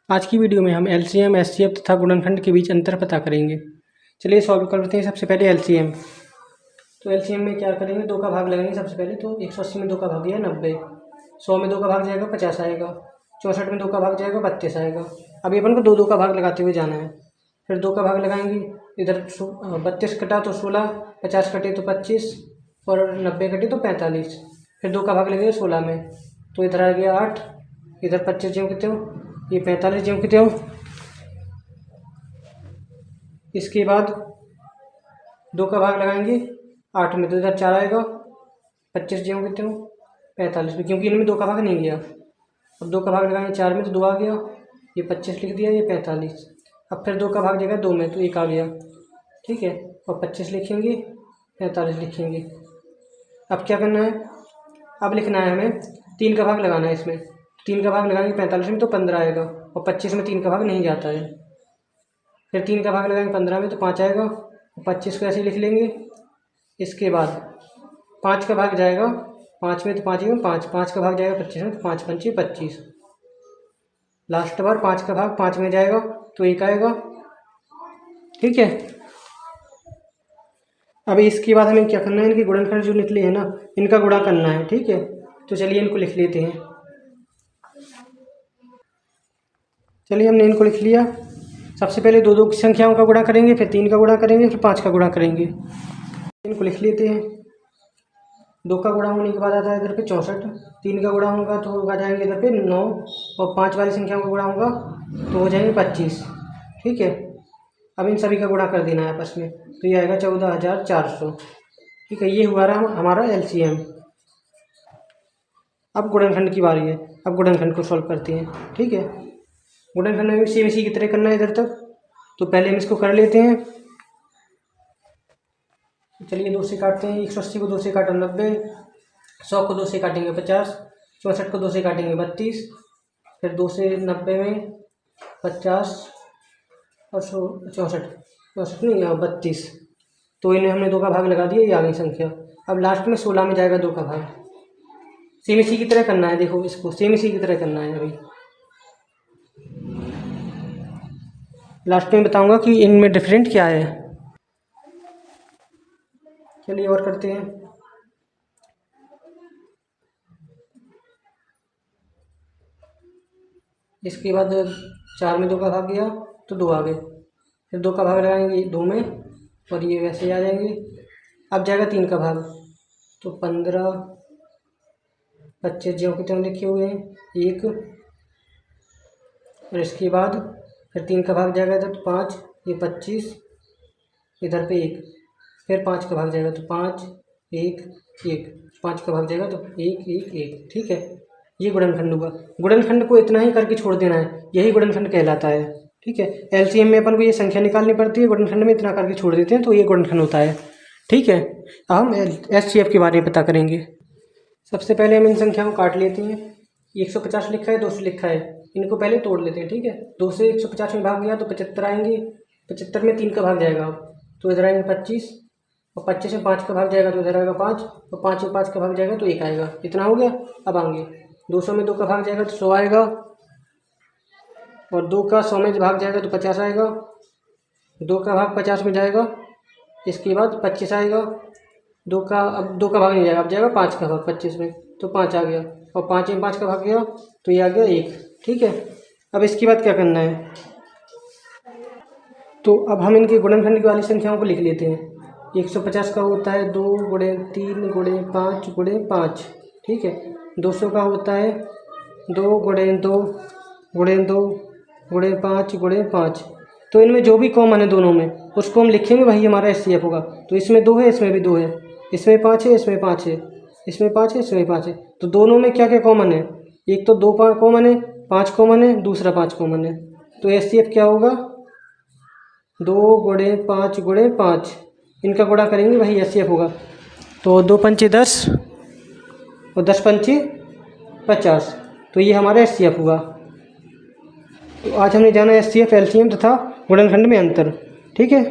आज की वीडियो में हम एलसीएम, एचसीएफ तथा गुणनखंड के बीच अंतर पता करेंगे। चलिए सॉल्व करते हैं। सबसे पहले एलसीएम। तो एलसीएम में क्या करेंगे, 2 का भाग लगाएंगे सबसे पहले। तो 180 में 2 का भाग दिया 90, 100 में 2 का भाग जाएगा 50 आएगा, 64 में 2 का भाग जाएगा 32 आएगा। अभी अपन को 2 का भाग लगाते हुए जाना है। फिर 2 का भाग लगाएंगे, इधर 32 कटा तो 16, 50 कटे तो 25 और 90 कटे तो 45। फिर 2 का भाग लगेगा 16 में, तो इधर आ गया 8, इधर 25 ज्यों कितने हो, ये 45 ज्यों कितने हो। इसके बाद 2 का भाग लगाएंगे 8 में, तो इधर 4 आएगा, 25 ज्यों कितने हो 45 में, क्योंकि इनमें 2 का भाग नहीं गया। अब 2 का भाग लगाएंगे 4 में, तो 2 आ गया, ये 25 लिख दिया, ये 45। अब फिर 2 का भाग जाएगा 2 में, तो 1 आ गया, ठीक है। और 25 लिखेंगे, 45 लिखेंगे। अब क्या करना है, अब लिखना है हमें 3 का भाग लगाना है इसमें। 3 का भाग लगाएंगे 45 में, तो 15 आएगा, और 25 में 3 का भाग नहीं जाता है। फिर 3 का भाग लगाएंगे 15 में, तो 5 आएगा, 25 को ऐसे लिख लेंगे। इसके बाद 5 का भाग जाएगा 5 में, तो 5 में 5 का भाग जाएगा 25 में, तो 5 पंचे 25। लास्ट बार 5 का भाग 5 में जाएगा, तो 1 आएगा, ठीक है। अब इसके बाद हमें क्या करना है, इनके गुणनखंड जो निकले हैं ना, इनका गुणा करना है, ठीक है। तो चलिए इनको लिख लेते हैं। चलिए हमने इनको लिख लिया। सबसे पहले 2 की संख्याओं का गुणा करेंगे, फिर 3 का गुणा करेंगे, फिर 5 का गुणा करेंगे। इनको लिख लेते हैं। 2 का गुणा होने के बाद आता है इधर पे 64, 3 का गुणा होगा तो होगा जाएंगे इधर पे 9, और 5 वाली संख्याओं का गुणा होगा तो हो जाएंगे 25, ठीक है। अब इन सभी का गुणा कर देना है आपस में, तो ये आएगा 14,400, ठीक है। ये हुआ रहा हमारा एलसीएम। अब गुणनखंड की बारी है। अब गुणनखंड को सॉल्व करते हैं, ठीक है। गुणनखंड में सेम इसी की तरह करना है इधर तक। तो पहले हम इसको कर लेते हैं। चलिए 2 से काटते हैं। 180 को 2 से काटा 90, 100 को 2 से काटेंगे 50, 64 को 2 से काटेंगे 32, फिर 2 से 90 में 50 और 64 नहीं 32। तो इन्हें हमने 2 का भाग लगा दिया, ये आ गई संख्या। अब लास्ट में 16 में जाएगा 2 का भाग। सेम इसी की तरह करना है, देखो इसको सेम इसी की तरह करना है। अभी लास्ट में बताऊंगा कि इनमें डिफरेंट क्या है। चलिए और करते हैं। इसके बाद 4 में 2 का भाग गया तो 2 आ गए, फिर 2 का भाग लगाएंगे 2 में, और ये वैसे ही आ जाएंगे। अब जाएगा 3 का भाग, तो 15, 25 जो कितने लिखे हुए हैं 1, और इसके बाद फिर 3 का भाग जाएगा इधर तो 5, ये 25, इधर पे 1, फिर 5 का भाग जाएगा तो 5, 1, 1, 5 का भाग जाएगा तो 1, 1, 1, ठीक है। ये गुणनखंड हुआ। गुणनखंड को इतना ही करके छोड़ देना है, यही गुणनखंड कहलाता है, ठीक है। एलसीएम में अपन को ये संख्या निकालनी पड़ती है, गुणनखंड में इतना करके छोड़ देते हैं, तो ये गुणनखंड होता है, ठीक है। अब हम एचसीएफ के बारे में पता करेंगे। सबसे पहले हम इन संख्याओं को काट लेते हैं। 150 लिखा है, 200 लिखा है, इनको पहले तोड़ लेते हैं, ठीक है। 2 से 150 में भाग गया तो 75 आएंगे, 75 में 3 का भाग जाएगा, तो इधर आएंगे 25, और 25 में 5 का भाग जाएगा तो इधर आएगा 5, और 5 में 5 का भाग जाएगा तो 1 आएगा। इतना हो गया। अब आएंगे 200 में 2 का भाग जाएगा तो 100 आएगा, और 2 का 100 में भाग जाएगा तो 50 आएगा, 2 का भाग 50 में जाएगा, इसके बाद 25 आएगा। 2 का अब 2 का भाग नहीं जाएगा, अब जाएगा 5 का भाग 25 में, तो 5 आ गया, और 5 में 5 का भाग गया तो ये आ गया 1, ठीक है। अब इसके बाद क्या करना है, तो अब हम इनके गुणनखंड की वाली संख्याओं को लिख लेते हैं। 150 का होता है 2 गुणे 3 गुणे 5 गुणे 5, ठीक है। 200 का होता है 2 गुणे 2 गुणे 2 गुणे 5 गुणे 5। तो इनमें जो भी कॉमन है दोनों में, उसको हम लिखेंगे, वही हमारा एचसीएफ होगा। तो इसमें 2 है, इसमें भी 2 है, इसमें 5 है, इसमें 5 है, इसमें 5 है, इसमें 5 है। तो दोनों में क्या क्या कॉमन है, एक तो 2 कॉमन है, 5 कॉमन है, दूसरा 5 कॉमन है। तो एचसीएफ क्या होगा, 2 गुणे 5 गुणे 5, इनका गुणा करेंगे वही एचसीएफ होगा। तो 2 पंचे 10 और 10 पंचे 50, तो ये हमारा एचसीएफ हुआ। तो आज हमने जाना एचसीएफ, एलसीएम तथा गुणनखंड में अंतर, ठीक है।